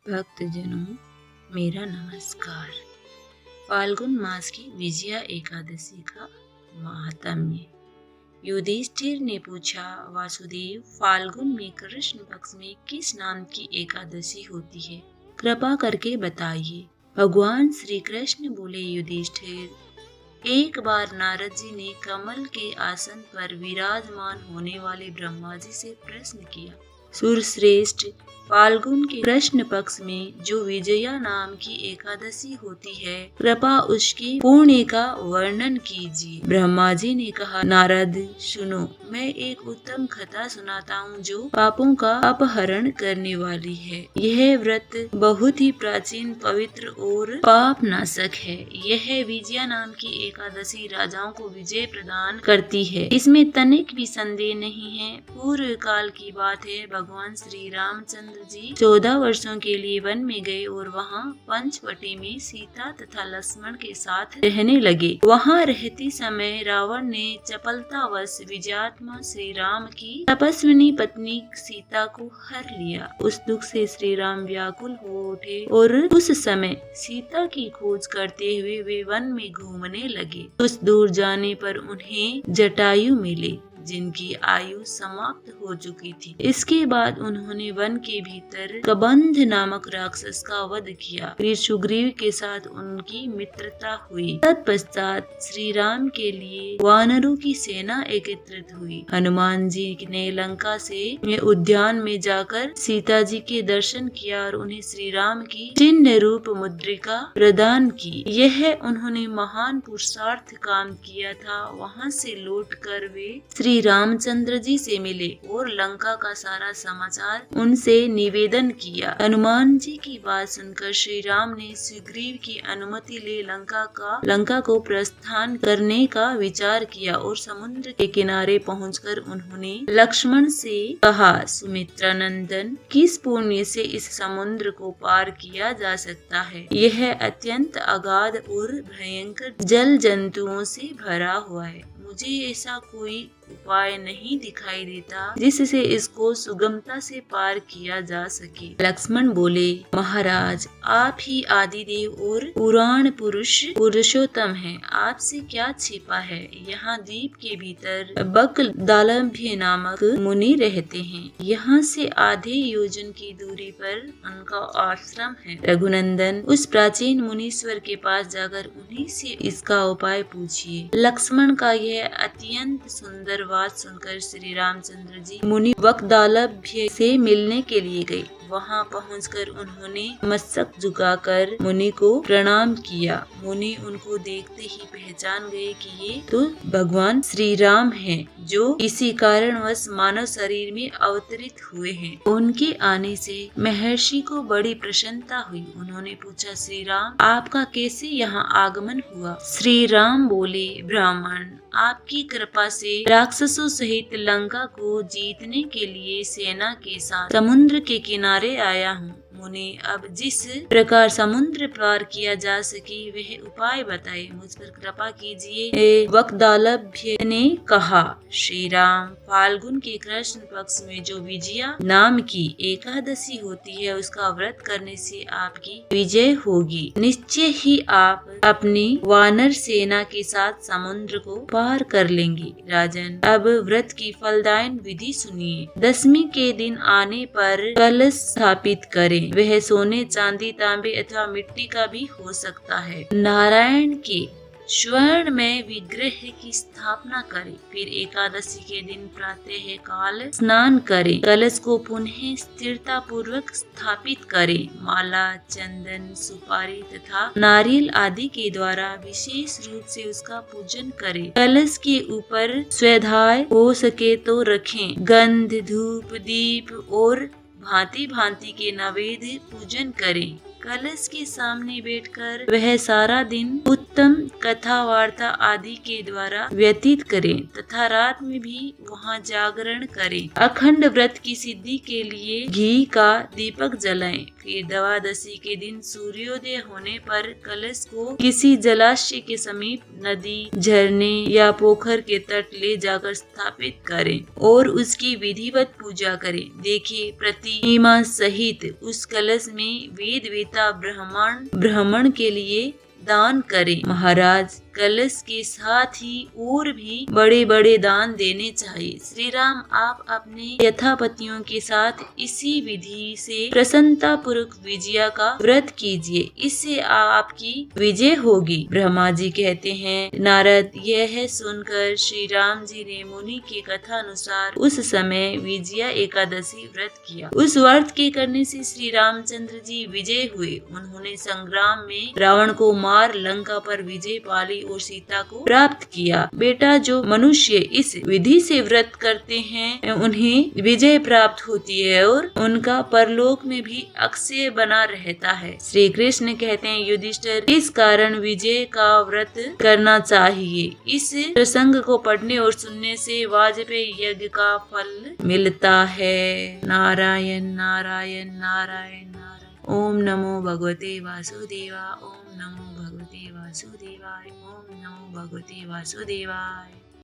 भक्तजनों, मेरा नमस्कार। फाल्गुन मास की विजया एकादशी का महात्म्य। युधिष्ठिर ने पूछा, वासुदेव, फाल्गुन में कृष्ण पक्ष में किस नाम की एकादशी होती है? कृपा करके बताइए। भगवान श्री कृष्ण बोले, युधिष्ठिर, एक बार नारद जी ने कमल के आसन पर विराजमान होने वाले ब्रह्मा जी से प्रश्न किया, सुरश्रेष्ठ, फाल्गुन के कृष्ण पक्ष में जो विजया नाम की एकादशी होती है, कृपा उसकी पुण्य का वर्णन कीजिए। ब्रह्मा जी ने कहा, नारद सुनो, मैं एक उत्तम कथा सुनाता हूँ जो पापों का अपहरण करने वाली है। यह व्रत बहुत ही प्राचीन, पवित्र और पाप नाशक है। यह विजया नाम की एकादशी राजाओं को विजय प्रदान करती है। इसमें तनिक भी संदेह नहीं है। पूर्व काल की बात है। भगवान श्री रामचंद्र जी 14 वर्षों के लिए वन में गए और वहाँ पंचवटी में सीता तथा लक्ष्मण के साथ रहने लगे। वहाँ रहते समय रावण ने चपलतावश विजयात्मा श्री राम की तपस्विनी पत्नी सीता को हर लिया। उस दुख से श्री राम व्याकुल हो उठे और उस समय सीता की खोज करते हुए वे वन में घूमने लगे। कुछ दूर जाने पर उन्हें जटायु मिले, जिनकी आयु समाप्त हो चुकी थी। इसके बाद उन्होंने वन के भीतर कबंध नामक राक्षस का वध किया। फिर सुग्रीव के साथ उनकी मित्रता हुई। तत्पश्चात श्री राम के लिए वानरों की सेना एकत्रित हुई। हनुमान जी ने लंका से उद्यान में जाकर सीता जी के दर्शन किया और उन्हें श्री राम की चिन्ह रूप मुद्रिका प्रदान की। यह उन्होंने महान पुरुषार्थ काम किया था। वहाँ से लौटकर वे श्री रामचंद्र जी से मिले और लंका का सारा समाचार उनसे निवेदन किया। हनुमान जी की बात सुनकर श्री राम ने सुग्रीव की अनुमति ले लंका को प्रस्थान करने का विचार किया और समुद्र के किनारे पहुंचकर उन्होंने लक्ष्मण से कहा, सुमित्रा नंदन, किस पुण्य से इस समुद्र को पार किया जा सकता है? यह अत्यंत अगाध और भयंकर जल जंतुओं से भरा हुआ है। मुझे ऐसा कोई उपाय नहीं दिखाई देता जिससे इसको सुगमता से पार किया जा सके। लक्ष्मण बोले, महाराज, आप ही आदिदेव और पुराण पुरुषोत्तम हैं। आपसे क्या छिपा है? यहाँ द्वीप के भीतर बकदालभ्य नामक मुनि रहते हैं। यहाँ से आधे योजन की दूरी पर उनका आश्रम है। रघुनंदन, उस प्राचीन मुनीश्वर के पास जाकर उन्हीं से इसका उपाय पूछिए। लक्ष्मण का यह अत्यंत सुंदर बात सुनकर श्री रामचंद्र जी मुनि बकदालभ्य से मिलने के लिए गए। वहां पहुंचकर उन्होंने मस्तक झुकाकर मुनि को प्रणाम किया। मुनि उनको देखते ही पहचान गए कि ये तो भगवान श्री राम हैं, जो किसी कारणवश मानव शरीर में अवतरित हुए हैं। उनके आने से महर्षि को बड़ी प्रसन्नता हुई। उन्होंने पूछा, श्री राम, आपका कैसे यहाँ आगमन हुआ? श्री राम बोले, ब्राह्मण, आपकी कृपा से राक्षसों सहित लंका को जीतने के लिए सेना के साथ समुद्र के किनारे आया हूँ। मुनि, अब जिस प्रकार समुद्र पार किया जा सके वह उपाय बताए, मुझ पर कृपा कीजिए। बकदालभ्य ने कहा, श्री राम, फाल्गुन के कृष्ण पक्ष में जो विजया नाम की एकादशी होती है, उसका व्रत करने से आपकी विजय होगी। निश्चय ही आप अपनी वानर सेना के साथ समुद्र को पार कर लेंगे। राजन, अब व्रत की फलदायन विधि सुनिए। दशमी के दिन आने पर कलश स्थापित करें। वह सोने, चांदी, तांबे अथवा मिट्टी का भी हो सकता है। नारायण के स्वर्ण में विग्रह की स्थापना करें। फिर एकादशी के दिन प्रातः काल स्नान करें। कलश को पुनः स्थिरता पूर्वक स्थापित करें। माला, चंदन, सुपारी तथा नारियल आदि के द्वारा विशेष रूप से उसका पूजन करें। कलश के ऊपर स्वाध्याय हो सके तो रखें। गंध, धूप, दीप और भांति भांति के नैवेद्य पूजन करें। कलश के सामने बैठकर वह सारा दिन उत्तम उत्तम कथा वार्ता आदि के द्वारा व्यतीत करें तथा रात में भी वहाँ जागरण करें। अखंड व्रत की सिद्धि के लिए घी का दीपक जलाएं। फिर द्वादशी के दिन सूर्योदय होने पर कलश को किसी जलाशय के समीप, नदी, झरने या पोखर के तट ले जाकर स्थापित करें और उसकी विधिवत पूजा करें। देखिए, प्रतिमा सहित उस कलश में वेद वेता ब्राह्मण के लिए दान करें। महाराज, कलश के साथ ही और भी बड़े बड़े दान देने चाहिए। श्री राम, आप अपने यथापतियों के साथ इसी विधि से प्रसन्नता पूर्वक विजया का व्रत कीजिए, इससे आपकी विजय होगी। ब्रह्मा जी कहते हैं, नारद, यह सुनकर श्री राम जी ने मुनि की कथा अनुसार उस समय विजया एकादशी व्रत किया। उस व्रत के करने से श्री रामचंद्र जी विजय हुए। उन्होंने संग्राम में रावण को मार लंका पर विजय पाली और सीता को प्राप्त किया। बेटा, जो मनुष्य इस विधि से व्रत करते हैं उन्हें विजय प्राप्त होती है और उनका परलोक में भी अक्षय बना रहता है। श्री कृष्ण कहते हैं, युधिष्ठिर, इस कारण विजय का व्रत करना चाहिए। इस प्रसंग को पढ़ने और सुनने से वाजपेयी यज्ञ का फल मिलता है। नारायण नारायण नारायण नारायण। ओम नमो भगवते वासुदेवा। ओम नमो भगवते वासुदेवाय। ओम नमो भगवते वासुदेवाय।